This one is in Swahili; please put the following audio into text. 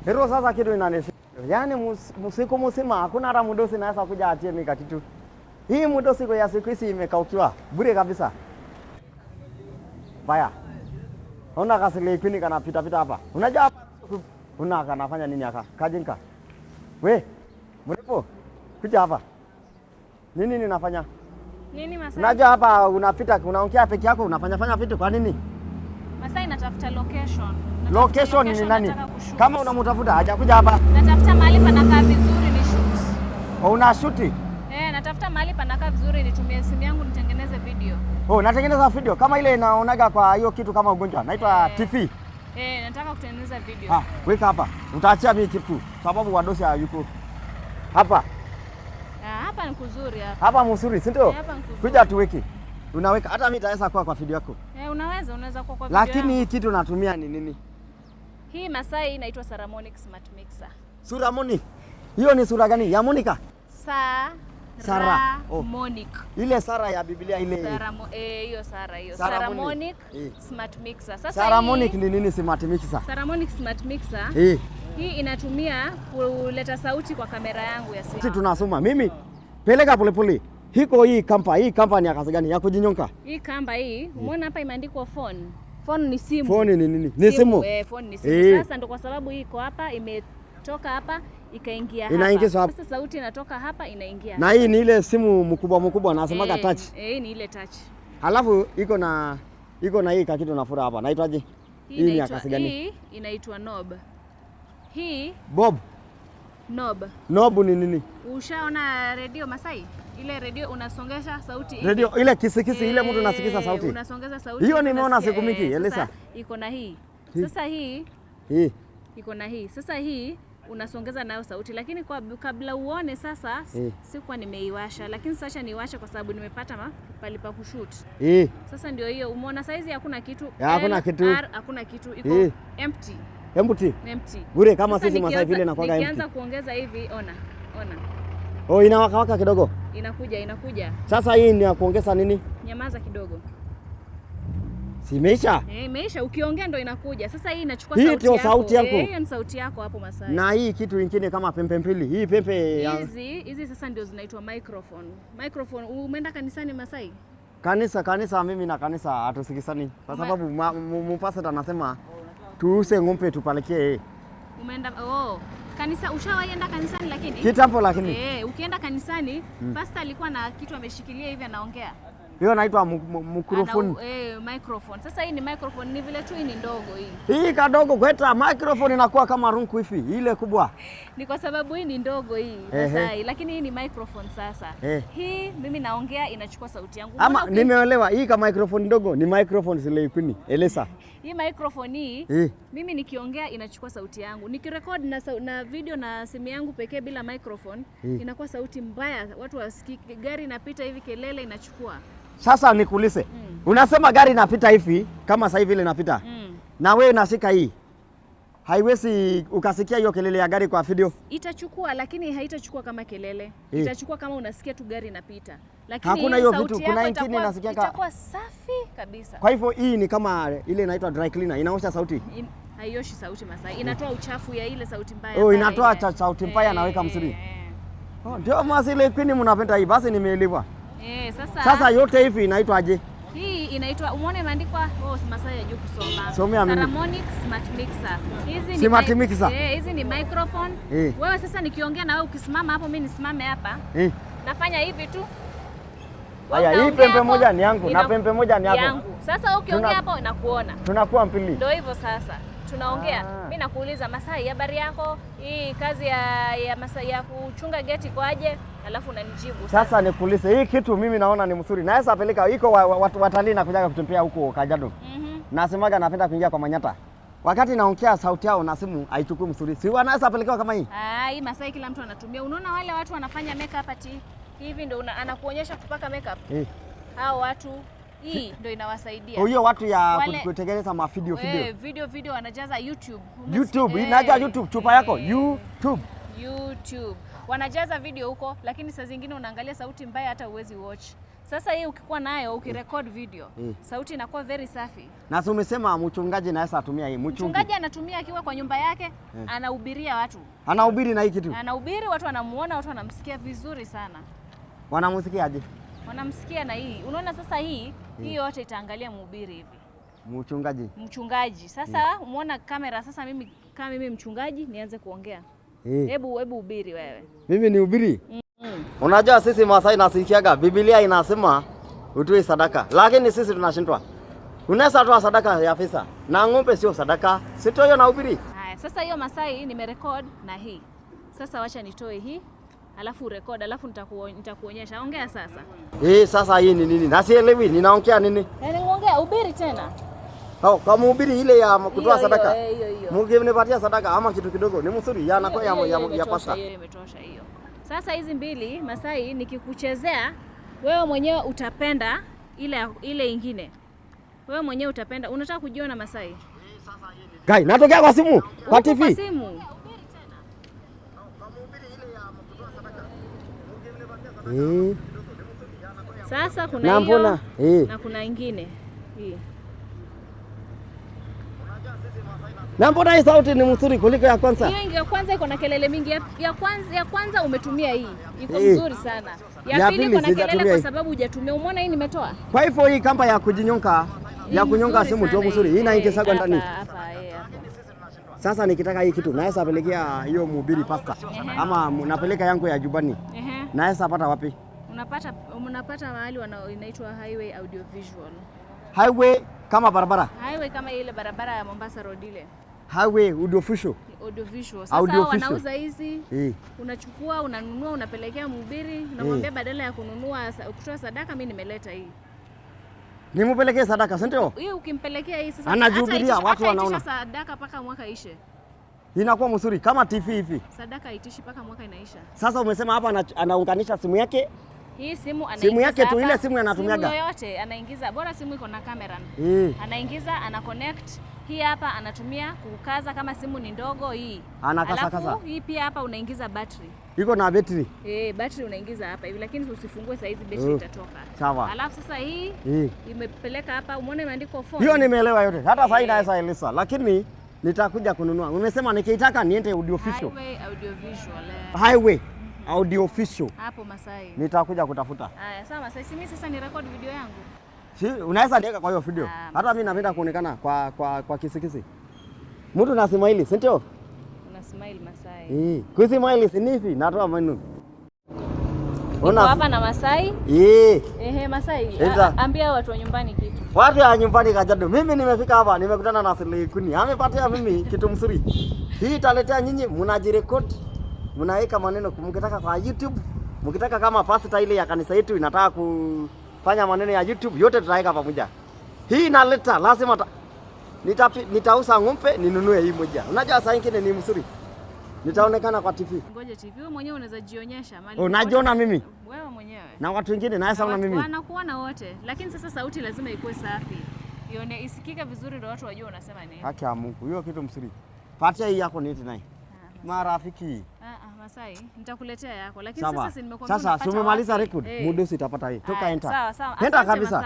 Hero sasa kitu inanisi. Yaani musiku mzima hakuna hata mdosi naweza kuja atie mikatitu. Hii mdosi kwa siku hizi imekaukiwa bure kabisa. Baya. Ona kasile kwini kana pita hapa. Unajua una kanafanya nini haka? Kajinka. We, mrepo. Kuja hapa. Nini ninafanya? Nini Masaai? Unajua hapa unapita unaongea peke yako unafanya vitu kwa nini? Masaai natafuta location. Location ni nani? Kama unamtafuta hajakuja hapa. Natafuta mahali panakaa vizuri ni shoot. Una shoot? Natafuta mahali panakaa vizuri nitumie simu yangu nitengeneze video. Natengeneza video kama ile inaonaga kwa hiyo kitu kama ugonjwa. Naitwa TV. Nataka kutengeneza video. Weka hapa. Utaachia mimi kitu sababu wadosi hayuko. Hapa. Hapa ni kuzuri hapa. Hapa mzuri, si ndio? Hapa ni kuzuri. Kuja tuweke. Unaweka hata mimi nitaweza kwa video yako. Unaweza kwa video. Lakini hii kitu natumia ni nini? Hii Masaai inaitwa Saramonic Smartmixer. Saramonic. Hiyo ni sura gani? Ya Monica? Saramonic. Ile Sara ya Biblia ile. Hiyo Sara hiyo. Saramonic Smartmixer. Sasa Saramonic ni nini Smartmixer? Saramonic Smartmixer. Hii inatumia kuleta sauti kwa kamera yangu ya simu. Sisi tunasoma. Mimi peleka polepole. Hii kamba ni ya kazi gani? Ya kujinyonga. Hii kamba hii, umeona hapa imeandikwa phone. Phone ni simu. Phone ni nini? Ni simu. Phone ni simu. Sasa ndo kwa sababu hii iko hapa imetoka hapa ikaingia hapa. Inaingizwa hapa. Sasa sauti inatoka hapa inaingia. Na hii ni ile simu mkubwa nasemaga touch. Ni ile touch. Halafu iko na hii kitu nafura hapa. Naitwaje? Hii ni ya kazi gani? Hii inaitwa knob. Hii Bob. Knob. Knob ni nini? Ushaona radio Masaai? Ile radio unasongesha sauti hivi. Radio ile kisikisi ile mtu unasikiza sauti. Unasongeza sauti. Hiyo nimeona siku mingi, Elisa. Iko na hii. Sasa hii iko na hii. Sasa hii unasongeza nayo sauti, lakini kabla uone sasa sikuwa nimeiwasha, lakini sasa niwasha kwa sababu nimepata palipa kushoot. Sasa ndio hiyo umeona saizi hakuna kitu. Hakuna kitu. Hakuna kitu iko empty. Empty. Empty. Bure kama sisi Masaai vile na kwaga empty. Nikianza kuongeza hivi ona. Inawaka kidogo. Inakuja. Sasa hii ni ya kuongeza nini? Nyamaza kidogo. Si imeisha? Imeisha. Ukiongea ndo inakuja. Sasa hii inachukua sauti yako. Hii ndio sauti yako. Hiyo ni sauti yako hapo Masaai. Na hii kitu kingine kama pembe mbili. Hii pembe hizi sasa ndio zinaitwa microphone. Microphone umeenda kanisani Masaai? Kanisa mimi na kanisa hatusikisani. Kwa sababu mpasa anasema tuuse ng'ombe tupalekie. Umeenda kanisa ushawaenda kanisani lakini? Kitambo lakini. Ukienda kanisani, pastor alikuwa na kitu ameshikilia hivi anaongea. Hiyo inaitwa microphone. Microphone. Sasa hii ni microphone ni vile tu ni ndogo hii. Hii kadogo kweta microphone inakuwa kama runku hivi, ile kubwa. Ni kwa sababu hii ni ndogo hii Masaai, lakini hii ni microphone sasa. Hii mimi naongea inachukua sauti yangu. Ama nimeelewa hii kama microphone ndogo ni microphone zile ikuni. Eleza. Hii microphone hii mimi nikiongea inachukua sauti yangu. Nikirekodi na video na simu yangu pekee bila microphone inakuwa sauti mbaya. Watu wasikii, gari inapita hivi kelele inachukua. Sasa nikuulize. Unasema gari inapita hivi kama sasa hivi ile inapita. Na wewe unashika hii. Haiwezi ukasikia hiyo kelele ya gari kwa video. Itachukua lakini haitachukua kama kelele. Itachukua kama unasikia tu gari inapita. Lakini hakuna hiyo vitu, kuna ingine inasikia itakuwa safi kabisa. Kwa hivyo hii ni kama ile inaitwa dry cleaner, inaosha sauti. Haioshi sauti Masaai. Inatoa uchafu ya ile sauti mbaya. Inatoa sauti mbaya naweka mzuri. Ndio masile kwini mnapenda hii basi nimeelewa. Sasa yote hivi inaitwaje? Hii inaitwa umeona imeandikwa Masaai ya juu kusoma. Saramonic Smartmixer. Hizi ni microphone. Wewe sasa nikiongea na wewe ukisimama hapo mimi nisimame hapa. Nafanya hivi tu. Haya, hii pembe moja ni yangu na pembe moja ni yako. Sasa ukiongea hapo nakuona. Tunakuwa mbili. Ndio hivyo sasa. Tunaongea. Mimi nakuuliza Masaai, habari yako? Hii kazi ya Masaai ya kuchunga geti kwaje? Alafu unanijibu. Sasa nikuulize, hii kitu mimi naona ni mzuri. Naweza peleka iko watu watalii na kujaga kutembea huko Kajiado. Nasemaga napenda kuingia kwa Manyata. Wakati naongea sauti yao na simu haichukui mzuri. Si wanaweza pelekwa kama hii? Hii Masaai kila mtu anatumia. Unaona wale watu wanafanya makeup hivi ndio anakuonyesha kupaka makeup. Hao watu hii ndio inawasaidia. Hiyo watu ya kutengeneza video wanajaza YouTube. YouTube, inaja YouTube chupa yako. YouTube. Wanajaza video huko lakini saa zingine unaangalia sauti mbaya hata uwezi watch. Sasa hii ukikuwa nayo ukirecord video, sauti inakuwa very safi. Na umesema mchungaji naweza atumia hii. Mchungaji anatumia akiwa kwa nyumba yake, anahubiria watu. Anahubiri na hii kitu. Anahubiri, watu wanamuona, watu wanamsikia vizuri sana. Wanamsikia aje? Wanamsikia na hii. Unaona sasa hii yote itaangalia mhubiri hivi. Mchungaji. Sasa umeona kamera, sasa mimi kama mimi mchungaji nianze kuongea. Hebu hubiri wewe. Mimi ni hubiri? Unajua sisi Masaai nasikiaga Biblia inasema utoe sadaka, lakini sisi tunashindwa. Unaweza toa sadaka ya pesa na ng'ombe sio sadaka. Sito hiyo na hubiri. Haya, sasa hiyo Masaai nimerecord na hii. Sasa wacha nitoe hii, alafu record, alafu nitakuonyesha. Ongea sasa. Sasa hii ni nini? Na sielewi ninaongea nini? Niongea hubiri tena. Kama hubiri ile ya kutoa sadaka. Mungu amenipatia sadaka ama kitu kidogo. Ni mzuri ya nakuwa ya pasta. Hiyo imetosha hiyo. Sasa hizi mbili Masaai nikikuchezea wewe mwenyewe utapenda ile ingine. Wewe mwenyewe utapenda. Unataka kujiona Masaai? Gai, natokea kwa simu, kwa TV. Kwa simu. Sasa kuna hiyo na kuna ingine hii. Na mbona hii sauti ni mzuri kuliko ya kwanza? Hiyo ya kwanza iko na kelele mingi. Ya kwanza umetumia hii. Iko mzuri sana. Ya pili iko na kelele kwa sababu hujatumia. Umeona hii nimetoa? Kwa hivyo hii kamba ya kujinyonga, ya kunyonga simu ndio mzuri. Hii inaingiza ndani. Hapa. Sasa nikitaka hii kitu naweza pelekea hiyo mhubiri pasta ama napeleka yangu ya jubani. Naweza pata wapi? Unapata mahali inaitwa highway audio visual. Highway kama barabara. Highway kama ile barabara ya Mombasa Road ile. Highway audio visual. Sasa wanauza hizi. Unachukua, unanunua, unapelekea mhubiri, unamwambia badala ya kutoa sadaka mimi nimeleta hii. Nimpelekee sadaka, si ndio? Hii ukimpelekea hii sasa anajubilia watu wanaona. Sadaka paka mwaka ishe. Inakuwa mzuri kama TV hivi. Sadaka haitishi paka mwaka inaisha. Sasa umesema hapa anaunganisha simu yake. Hii simu anaingiza. Simu yake tu ile simu anatumiaga. Simu yoyote anaingiza, bora simu iko na kamera. Anaingiza, ana connect. Hii hapa anatumia kukaza kama simu ni ndogo hii. Anakasa. Hii pia hapa unaingiza battery. Iko na battery. Battery unaingiza hapa hivi, lakini usifungue saa hizi battery itatoka. Sawa. Alafu sasa hii imepeleka hapa, umeona imeandikwa phone. Hiyo nimeelewa yote. Hata sasa inaweza eleza, lakini nitakuja kununua. Umesema nikiitaka niende audio visual. Highway audio visual. Highway audio visual. Hapo Masaai. Nitakuja kutafuta. Haya, sawa Masaai. Mimi sasa ni record video yangu. Unaweza niweka kwa hiyo video. Hata mimi napenda kuonekana kwa kisikisi. Mtu na smile, si ndio? Una smile Masaai. Kwa smile si nifi, natoa maneno. Una hapa na Masaai? Masaai. Ambia watu wa nyumbani kitu. Watu wa nyumbani Kajiado. Mimi nimefika hapa, nimekutana na Sile Kuni. Amepatia mimi kitu mzuri. Hii italetea nyinyi mnajirecord. Mnaweka maneno mkitaka kwa YouTube, mkitaka kama pasta ile ya kanisa yetu inataka kufanya maneno ya YouTube, yote tutaweka pamoja. Hii inaleta lazima nitauza ng'ombe ninunue hii moja. Unajua saa nyingine ni mzuri. Nitaonekana kwa TV. Ngoja TV wewe mwenyewe unaweza jionyesha mali. Unajiona mimi? Wewe mwenyewe. Na watu wengine na sawa na mimi. Wanakuona wote. Lakini sasa sauti lazima ikuwe safi. Ione isikike vizuri ndio watu wajue unasema nini. Haki ya Mungu. Hiyo kitu mzuri. Patia hii yako niite naye. Marafiki. Masaai, nitakuletea yako. Lakini sasa nimekuambia sasa umemaliza record. Mudosi itapata hii. Toka enter. Sawa. Enter kabisa.